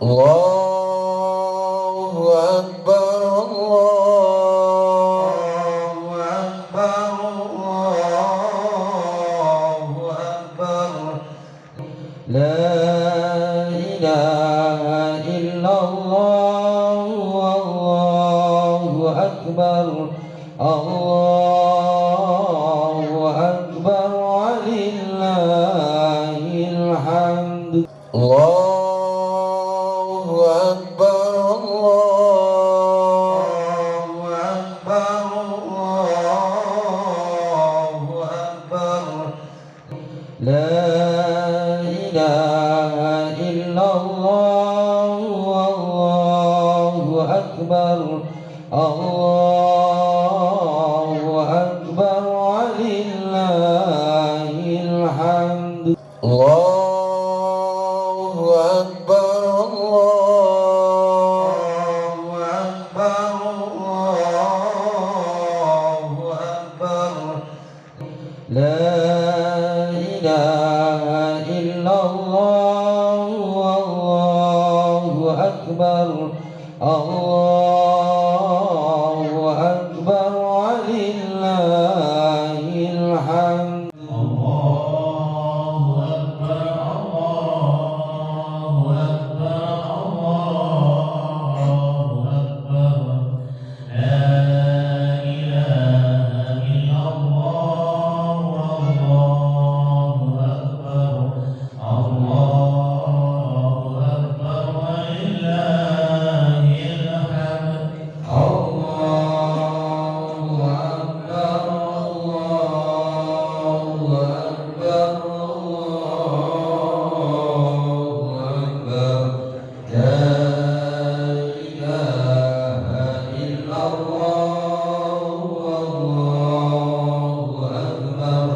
Allahu Akbar, Allahu Akbar, Allahu Akbar. La ilaha illallah, Allahu Akbar, Allahu Akbar, walillahil hamd. Allahu Akbar, Allahu Akbar, Allahu Akbar. La ilaha illallah, Allahu Akbar, Allahu Akbar, walillahil hamd. Allahu Akbar, Allahu Akbar, Allahu Akbar. La ilaha illallah, Allahu Akbar, Allahu Akbar, walillahil hamd. Allahu Akbar, Allahu Akbar, Allahu Akbar. La ilaha illallah, Allahu Akbar, Allahu Akbar, walillahil hamd. Allahu Akbar, Allahu Akbar, Allahu Akbar. La ilaha illallah, Allahu Akbar,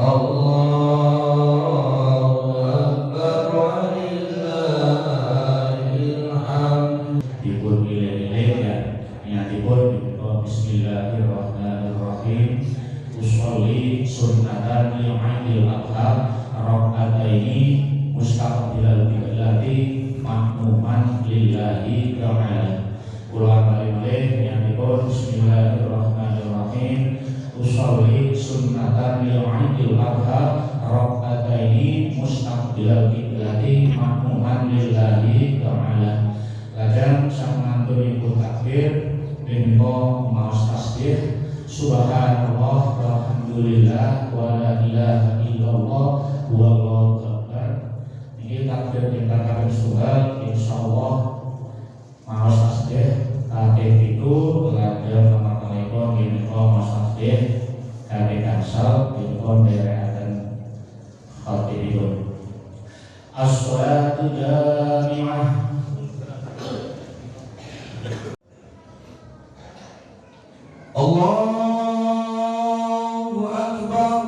Allahu Akbar, walillahil hamd. Dipun pilih-pilih ya, niatipun Bismillahirrahmanirrahim. Usolli sunnatan li'idil adha rakaataini mustaqbilal qiblati makmuman lillahi ta'ala. Kula kali-kali niatipun Bismillahirrahmanirrahim. Usolli sunnatan li'idil adha rakaataini mustaqbilal qiblati makmuman lillahi ta'ala. Lajeng sang mantunipun takbir menika maos tasbih subhanallah walhamdulillah wa la ilaha illallah wallahu akbar. Niki takbir ingkang kaping setunggal insyaallah maos tasbih kaping 7 lajeng mekatenipun menika maos tasbih kaping gangsal dipun dherekaken khatibipun. As-sholatu jami'ah. Allahu Akbar,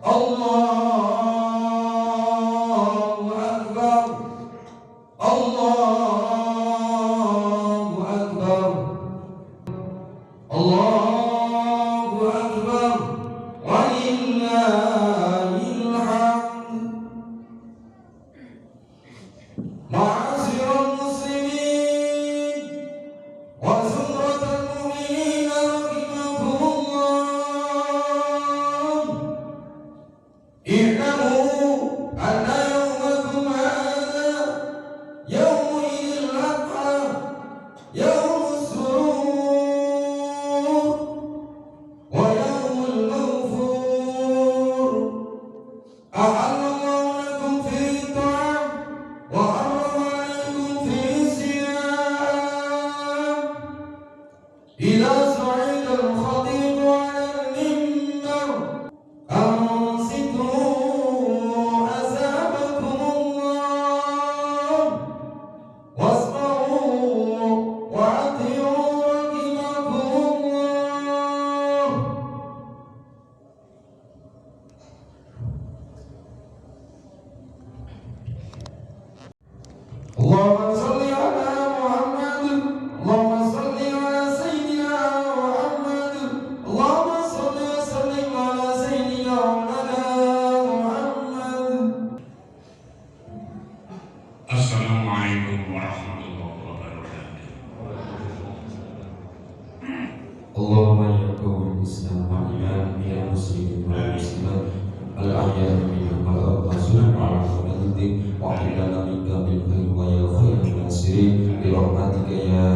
Allahu Akbar, Allahu Akbar, Allahu Akbar, walillahil hamd. Ma'as الأحياء منهم والأموات على الميت واغفر لنا منك بالخير ويا خير الناصرين برحمتك يا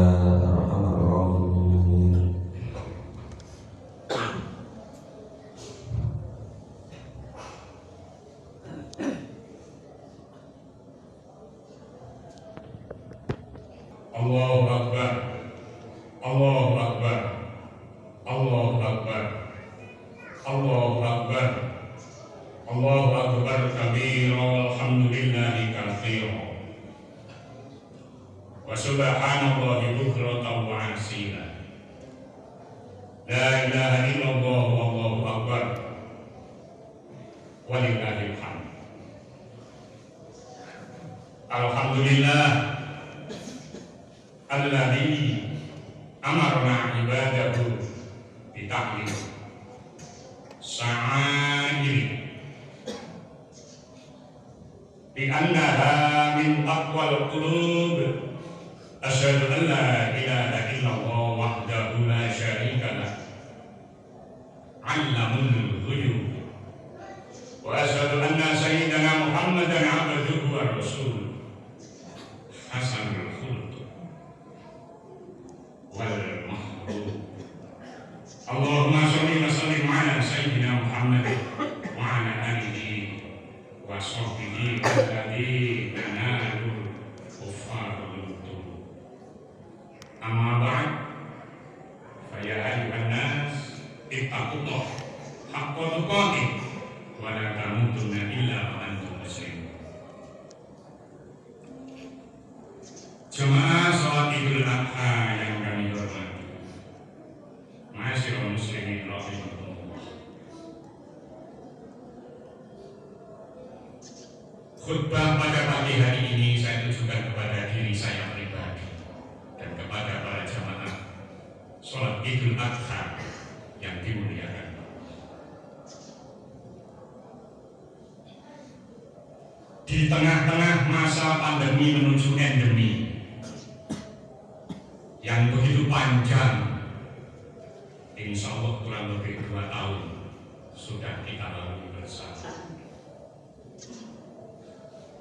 أرحم الراحمين. Allahu Akbar, Allahu Akbar, Allahu Akbar, Allahu Akbar, Allahu Akbar kabira walhamdulillahi katsira wa subhanallahi bukratan wa asila. La ilaha illallah wallahu akbar walillahil hamd. Alhamdulillah alladzi amarna ibadahu bita'lim sa'airi bi'annaha min taqwal qulub. Asyhadu an la ilaha illallah wahdahu la syarika lah 'allamul ghuyub wa asyhadu anna sayyidana Muhammadan 'abduhu wa rasuluh hasanul khuluq wal mahbub. Allahumma sholli wa sallim ala sayyidina Muhammad wa ala alihi wa sahbihi alladhina nalu kuffarul mutum. Amma ba'd, fa ya ayyuhan nas ittaqullah haqqa tuqatih wa la tamutunna illa wa antum muslimun. Jemaah salat Idul Adha yang kami hormati, ma'asyiral muslimin rahimakumullah. Khutbah pada pagi hari ini saya tujukan kepada diri saya pribadi dan kepada para jamaah salat Idul Adha yang dimuliakan. Di tengah-tengah masa pandemi menuju endemi yang begitu panjang, insya Allah kurang lebih 2 tahun sudah kita lalui bersama.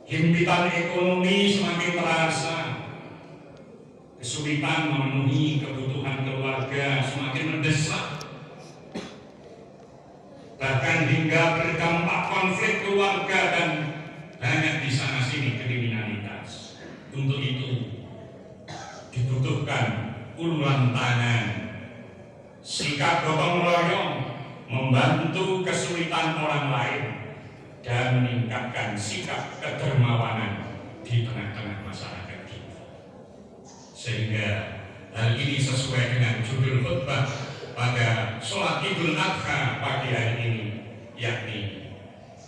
Himpitan ekonomi semakin terasa, kesulitan memenuhi kebutuhan keluarga semakin mendesak, bahkan hingga berdampak konflik keluarga dan banyak di sana sini kriminalitas. Untuk itu dibutuhkan uluran tangan, sikap gotong royong, membantu kesulitan orang lain dan meningkatkan sikap kedermawanan di tengah-tengah masyarakat kita. Sehingga hal ini sesuai dengan judul khutbah pada sholat Idul Adha pagi hari ini, yakni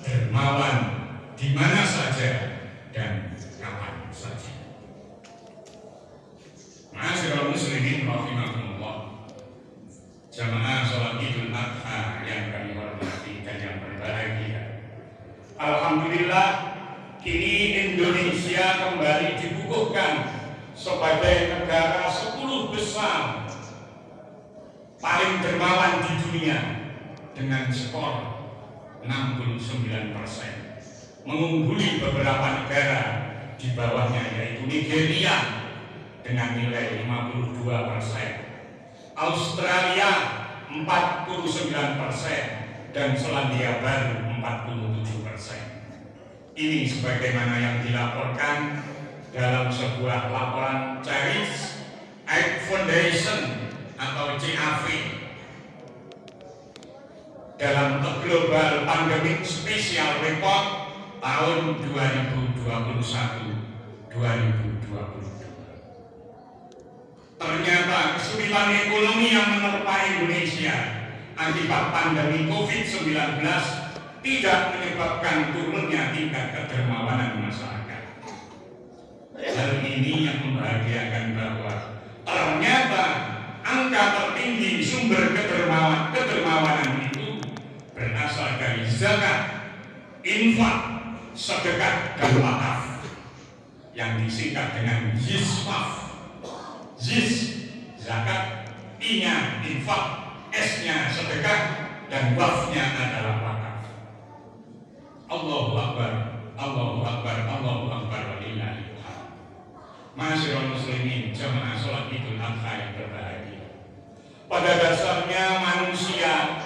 dermawan di mana saja dan kapan saja. Ma'asyiral muslimin rahimakumullah, jamaah sholat Idul Adha yang kami hormati dan yang berbahagia. Alhamdulillah, kini Indonesia kembali dikukuhkan sebagai negara 10 besar paling dermawan di dunia dengan skor 69%, mengungguli beberapa negara di bawahnya, yaitu Nigeria dengan nilai 52%, Australia 49%, dan Selandia Baru 47%. Ini sebagaimana yang dilaporkan dalam sebuah laporan Charis Aid Foundation atau CAV dalam Global Pandemic Special Report tahun 2021-2022. Ternyata kesulitan ekonomi yang menerpa Indonesia akibat pandemi COVID-19 tidak menyebabkan turunnya tingkat kedermawanan masyarakat. Hal ini yang membahagiakan bahwa ternyata angka tertinggi sumber kedermawanan itu berasal dari zakat, infak, sedekah, dan wakaf yang disingkat dengan ZISWAF. ZIS zakat, I-nya infak, S-nya sedekah, dan WAF-nya adalah wakaf. jamaah sholat Idul Adha yang berbahagia. Pada dasarnya manusia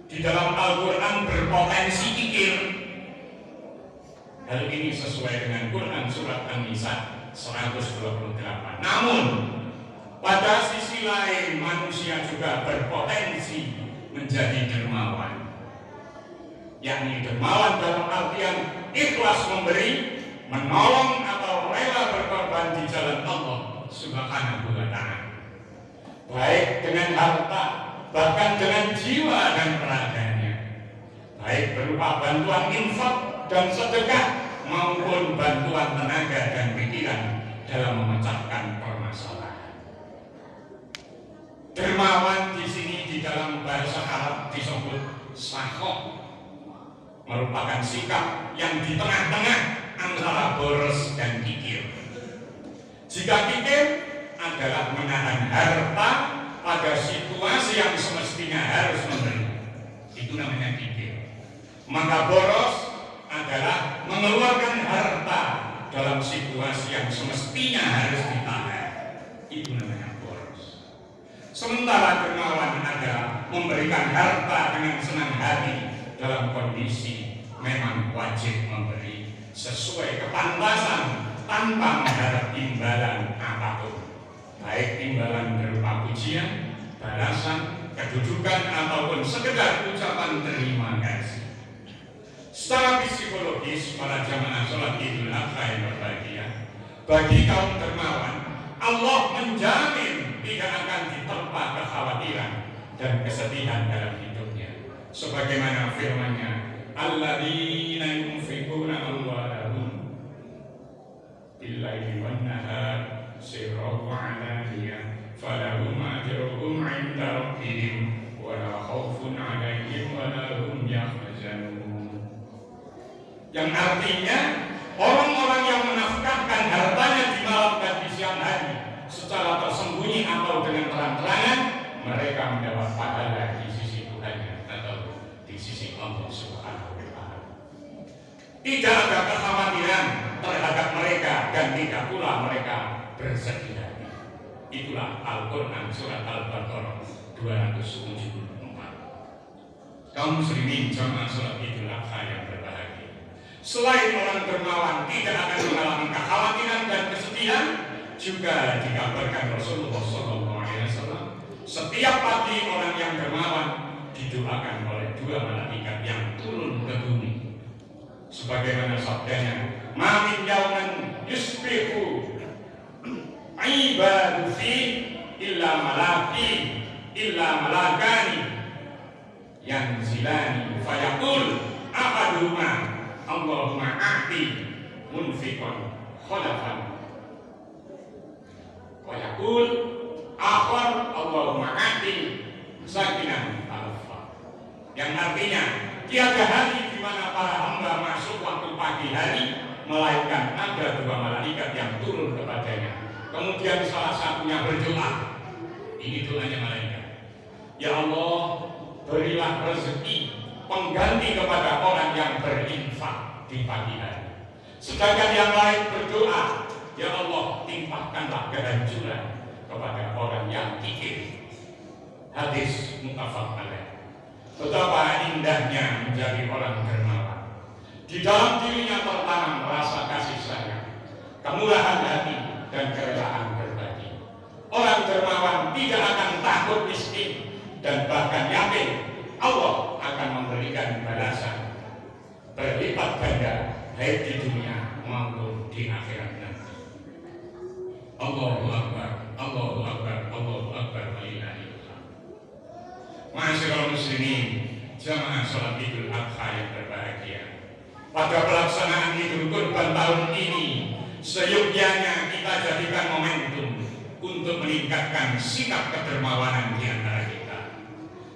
di dalam Al-Quran berpotensi kikir. Hal ini sesuai dengan Quran surat An-Nisa 128. Namun pada sisi lain manusia juga berpotensi menjadi dermawan, yakni dermawan dalam artian ikhlas memberi, menolong atau rela berkorban di jalan Allah Subhanahu wa Ta'ala, baik dengan harta, bahkan dengan jiwa dan raganya, baik berupa bantuan infak dan sedekah maupun bantuan tenaga dan pikiran dalam memecahkan permasalahan. Dermawan di sini di dalam bahasa Arab disebut sakhok, merupakan sikap yang di tengah-tengah antara boros dan kikir. Jika kikir adalah menahan harta pada situasi yang semestinya harus memberi, itu namanya kikir. Maka boros adalah mengeluarkan harta dalam situasi yang semestinya harus ditahan, itu namanya boros. Sementara dermawan adalah memberikan harta dengan senang hati dalam kondisi memang wajib memberi sesuai kepantasan tanpa mengharap imbalan apapun, baik imbalan berupa pujian, balasan, kedudukan ataupun sekedar ucapan terima kasih. Secara psikologis para jamaah sholat Idul Adha yang berbahagia, bagi kaum dermawan Allah menjamin tidak akan diterpa kekhawatiran dan kesedihan dalam hidupnya, sebagaimana firman-Nya, alladzina yunfiquna amwalahum bil-laili wan-nahar sirran wa 'alaniyah falahum ajruhum 'inda rabbihim wa la khaufun 'alaihim wa la hum yahzanun. Yang artinya orang-orang yang menafkahkan hartanya di malam dan di siang hari secara tersembunyi atau dengan terang-terangan, mereka mendapat pahala di sisi Tuhannya atau di sisi Allah Subhanahu wa Ta'ala. Tidak ada kekhawatiran terhadap mereka dan tidak pula mereka bersedih hati. Itulah Al-Quran surat Al-Baqarah 274. Kaum muslimin jamaah sholat Idul Adha yang berbahagia, selain orang dermawan tidak akan mengalami kekhawatiran dan kesedihan, juga dikabarkan Rasulullah SAW, setiap pagi orang yang dermawan didoakan oleh dua malaikat yang turun ke bumi, sebagaimana sabdanya, ma min yaumin yusbihu ibadu fi illa malakani yanzilani fayaqul ahaduhuma Allahumma a'ti munfiqan khalafan wa yaqul akhar Allahumma a'ti sakinan alfa. Yang artinya tiada hari di mana para hamba masuk waktu pagi hari melainkan ada dua malaikat yang turun kepadanya. Kemudian salah satunya berdoa. Ini doanya malaikat, ya Allah, berilah rezeki pengganti kepada orang yang berinfak di pagi hari. Sedangkan yang lain berdoa, ya Allah, timpahkanlah kehancuran kepada orang yang kikir. Hadis muttafaq alaih. Betapa indahnya menjadi orang dermawan. Di dalam dirinya tertanam rasa kasih sayang, kemurahan hati, dan kerelaan berbagi. Orang dermawan tidak akan takut miskin dan bahkan yakin Allah akan memberikan balasan berlipat ganda baik di dunia maupun di akhirat nanti. Allahu Akbar, Allahu Akbar, Allahu Akbar, walillahilhamd. Ma'asyiral muslimin, jamaah sholat Idul Adha yang berbahagia, pada pelaksanaan Idul Kurban tahun ini seyogyanya kita jadikan momentum untuk meningkatkan sikap kedermawanan di antara kita.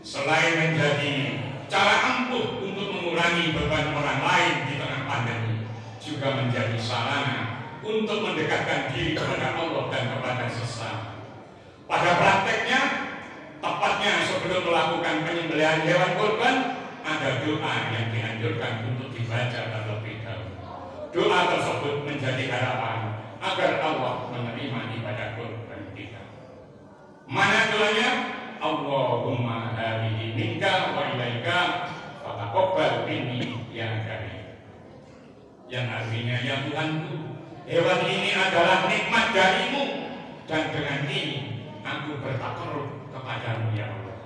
Selain menjadi cara ampuh untuk mengurangi beban orang lain di tengah pandemi, juga menjadi sarana untuk mendekatkan diri kepada Allah dan kepada sesama. Pada prakteknya, tepatnya sebelum melakukan penyembelihan hewan kurban, ada doa yang dianjurkan untuk dibaca terlebih dahulu. Doa tersebut menjadi harapan agar Allah menerima ibadah kurban kita. Mana doanya? Allahumma hadhihi minka wa ilaika fataqabbal minni ya karim. Yang artinya, ya Tuhanku, hewan ini adalah nikmat darimu, dan dengan ini aku bertakarrub kepadamu ya Allah.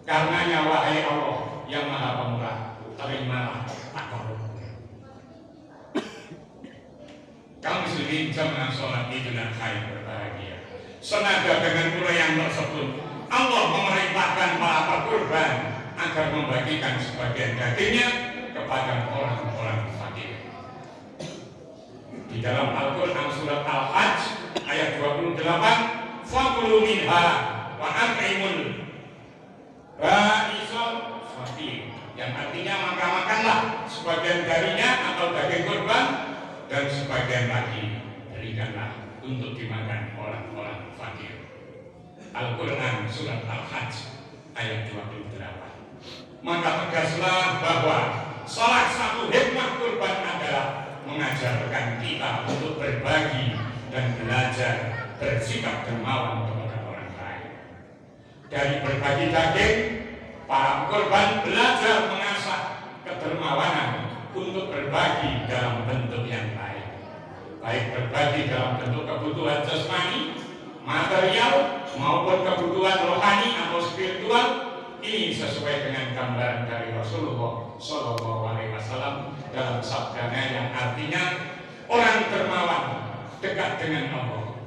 Karenanya wahai Allah yang maha pemurah, terimalah takarrub. Kaum muslimin jamaah sholat Idul Adha yang berbahagia, senada dengan uraian tersebut, Allah memerintahkan para pekurban agar membagikan sebagian dagingnya kepada orang-orang fakir. Di dalam Al-Quran surat Al-Hajj ayat 28, fakulu minha wa at'imul ba'isal fakir, yang artinya maka makanlah sebagian darinya atau daging kurban, dan sebagian lagi berikanlah untuk dimakan orang-orang fakir. Al-Quran surat Al-Hajj ayat 28. Maka tegaslah bahwa salah satu hikmah kurban adalah mengajarkan kita untuk berbagi dan belajar bersikap dermawan kepada orang lain. Dari berbagi daging, para korban belajar mengasah kedermawanan untuk berbagi dalam bentuk yang lain, baik berbagi dalam bentuk kebutuhan jasmani, material, maupun kebutuhan rohani atau spiritual. Ini sesuai dengan gambaran dari Rasulullah SAW dalam sabdanya yang artinya, orang dermawan dekat dengan Allah,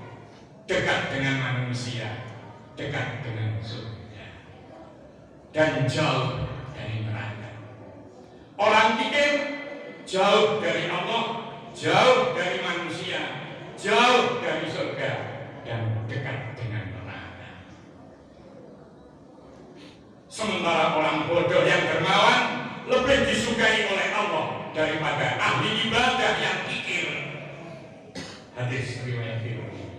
dekat dengan manusia, dekat dengan surga, dan jauh dari neraka. Orang pikir jauh dari Allah, jauh dari manusia, jauh dari surga, dan dekat dengan neraka. Sementara orang bodoh yang dermawan lebih disukai oleh Allah daripada ahli ibadah yang kikir. Hadis riwayat Tirmidzi.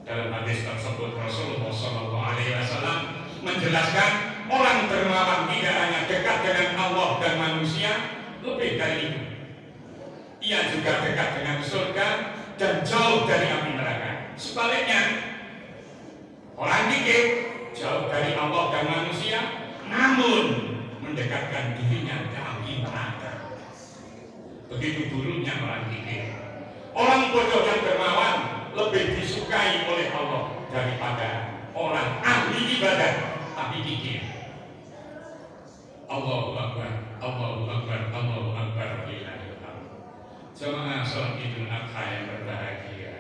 Dalam hadis tersebut Rasulullah SAW menjelaskan orang dermawan tidak hanya dekat dengan Allah dan manusia, lebih dari itu, ia juga dekat dengan surga dan jauh dari api neraka. Sebaliknya, orang kikir jauh dari Allah dan manusia, namun mendekatkan dirinya ke api neraka. Begitu buruknya orang kikir. Orang bodoh yang dermawan lebih disukai oleh Allah daripada orang ahli ibadah tapi kikir. Allahu Akbar, Allahu Akbar, Allahu Akbar, lillahil hamd. Jemaah salat Idul Adha yang berbahagia,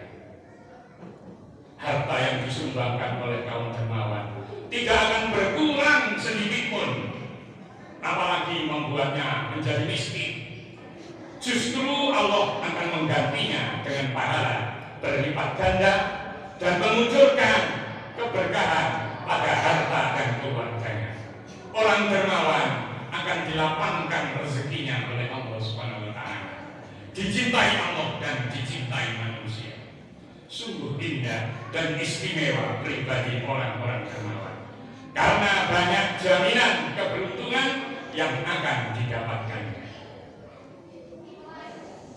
harta yang disumbangkan oleh kaum dermawan tidak akan berkurang sedikit pun, apalagi membuatnya menjadi miskin. Justru Allah akan menggantinya dengan pahala berlipat ganda dan memunculkan keberkahan pada harta dan keluarganya. Orang dermawan akan dilapangkan rezekinya oleh Allah Subhanahu wa taala, dicintai Allah dan dicintai manusia. Sungguh indah dan istimewa pribadi orang-orang dermawan, karena banyak jaminan keberuntungan yang akan didapatkannya.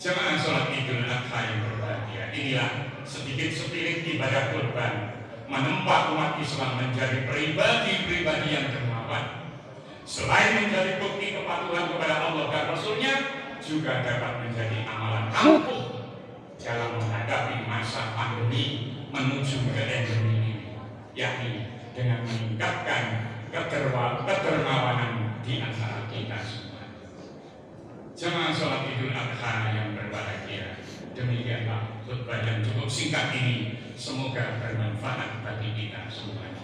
Jemaah sholat Idul Adha yang berbahagia, inilah sedikit sepiring ibadah kurban menempa umat Islam menjadi pribadi-pribadi yang dermawan. Selain menjadi bukti kepatuhan kepada Allah dan Rasulnya, juga dapat menjadi amalan ampuh dalam menghadapi masa pandemi menuju ke endemi ini, yakni dengan meningkatkan kedermawanan di antara kita semua. Jemaah sholat Idul Adha yang berbahagia, demikianlah khutbah yang cukup singkat ini, semoga bermanfaat bagi kita semuanya.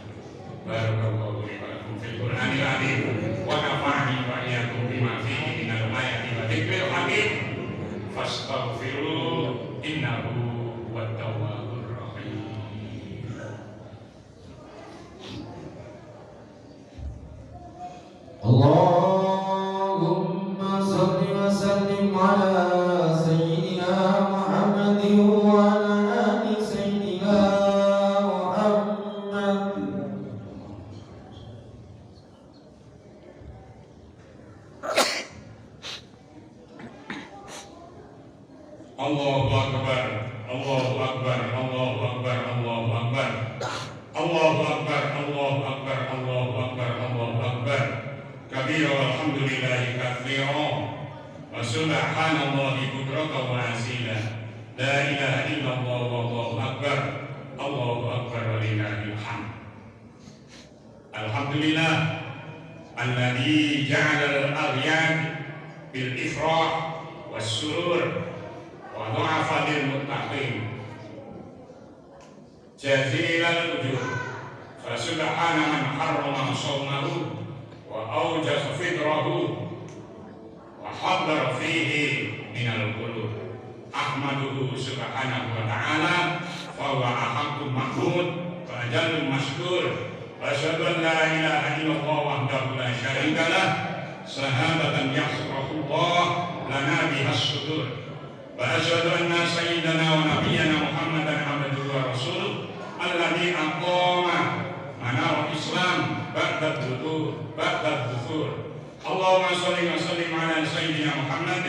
Barakallahu li wa lakum fil Qur'anil azim wa nafa'ani wa iyyakum bima fihi minal ayati wa dzikril hakim. Fastaghfiru innahu huwat tawwabur rahim. Allahumma salli wa sallim ala sayyidina Muhammadin wa ala ali sayyidina Muhammad. Allahu Akbar. Allahu Akbar, Allahu Akbar, Allahu Akbar. Allahu Akbar, Allahu Akbar, Allahu Akbar, Allahu Akbar. Kabira walhamdulillahi katsira. Wa subhanallahi bukratan wa asila. La ilaha illallah wallahu akbar. Allahu akbar walillahil hamd. Alhamdulillah alladzi ja'ala al-aghyad bil ifrah was surur wa dha'afa lil muttaqin. Jazilal ujur. Fa subhana man harrama shawmahu wa awjasa fitrahu wa haddara fihi minal qulub. Ahmaduhu subhanahu wa ta'ala fa huwa ahaqqul mahmud wa ajallul mashkur. Wa asyhadu an la ilaha illallah wahdahu la syarika lah sahabatan yahsurahullah lana bihas sudur. Wa asyhadu anna sayyidana wa nabiyyana Muhammadan abduhu wa rasuluh alladzi aqama manar Islam ba'da dhuhur. Allahumma sholli wa sallim ala sayyidina Muhammad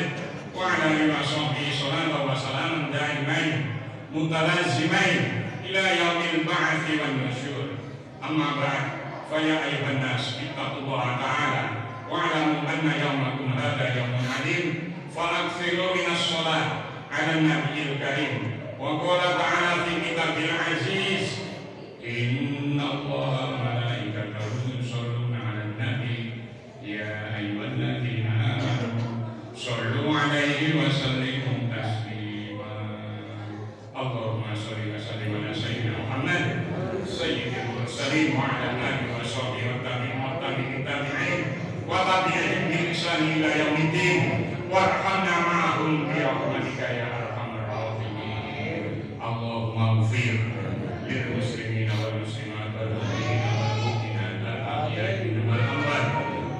wa ala alihi wa sahbihi sallallahu wa salam daimain mutalazimain ila yaumil ba'tsi wan nusyur. Amma ba'd, fa ya ayyuhan nas ittaqullaha ta'ala wa alamu anna yawmakum hadha yawmun 'adim fa aktsiru minas shalah 'ala nabiyil karim. Wa qala ta'ala fi kitabil aziz, inna Allaha wa malaikatahu yusholluna 'alan nabi ya ayyuhalladzina amanu shollu 'alaihi wa sallimu taslima. Allahumma sholli wa sallim ala sayyidina Muhammad sayyidil mursalin wa ala alihi wa sahbihi wa tabi'in wa tabi'ihim bi ihsan ila yaumiddin warhamna ma'ahum bi rahmatika ya arhamar rahimin. Allahumma ighfir lil muslimina wal muslimat wal mu'minina wal mu'minat al ahya'i wal amwat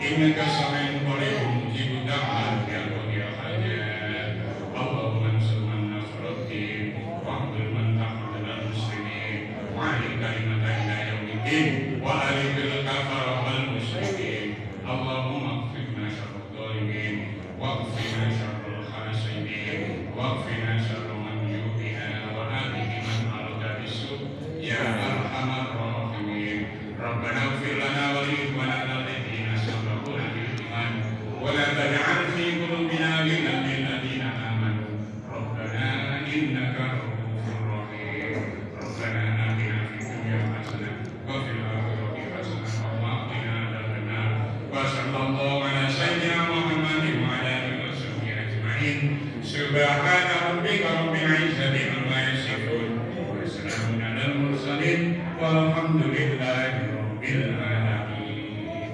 innaka sami'un qaribun mujibud da'wat ya qadiyal hajat. Allahumma ansur man nasruddin wa amdil man tahmadal muslimin wa alil kalimata ila yaumiddin wa alil kafara wal musyrikin. Allahumma qfirna syarrul dhalimin wa qfirna syarrul hasidin wa qfirna syarrul man yu'ina wa alihi man arada bisu ya arhamar rahimin. Rabbana ighfir lana wa li ikhwanina alladhina sabaquna bil iman wa la taj'al fi qulubina ghillan lil ladzina amanu rabbana innaka ra'ufur rahim. Rabbana atina fid dunya hasanah wa fil akhirati hasanah wa qina adzaban nar. Wa sallallahu ala sayyidina Muhammadin wa ala alihi wa sahbihi ajma'in. Subhana rabbika rabbil izzati amma yasifun wa salamun alal mursalin walhamdulillahi rabbil alamin.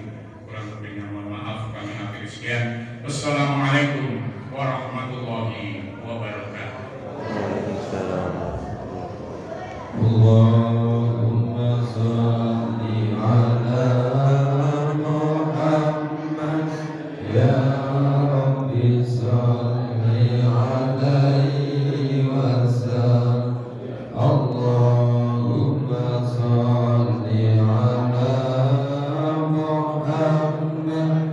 Kurang lebihnya mohon maaf, kami akhiri sekian. Wassalamualaikum warahmatullahi wabarakatuh. Allahumma sholli ala Muhammad ya Rabbi sholli alaihi wasallam. Allahumma sholli ala Muhammad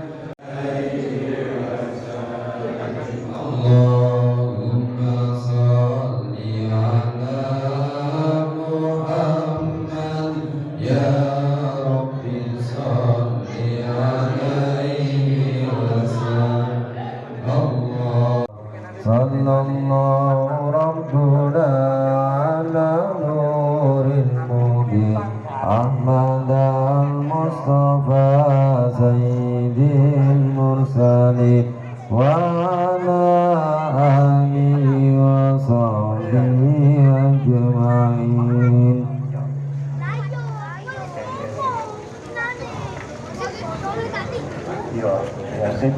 Allahumma sholli ala Muhammad ya Rabbi sholli alaihi wasallam. Allah sallallahu rabbuna ala nuril mubin Ahmad al-Mustafa sayyidil mursalin wa ala alihi wa sahbihi ajma'in. Iya, ya sip.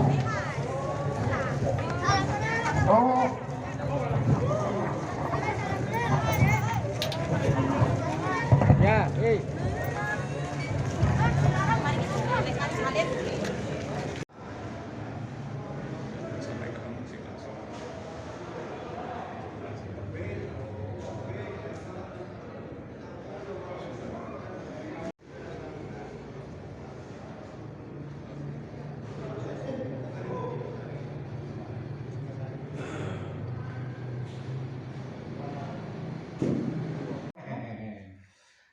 Oh. Ya,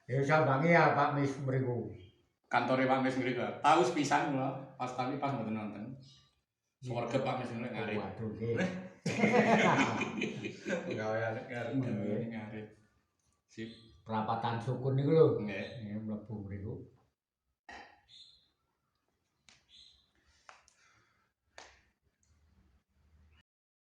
Ya sambangi ya Pak Mis mriku. Kantore Pak Mis mriku. Tahu sepisan kula pas mboten nonton. Swarga Pak Mis ngarep ngarep. Waduh nggih. Gawe ngarep ngarep. Sip. Perapatan sukun niku lho. Nggih. Mlebu mriku.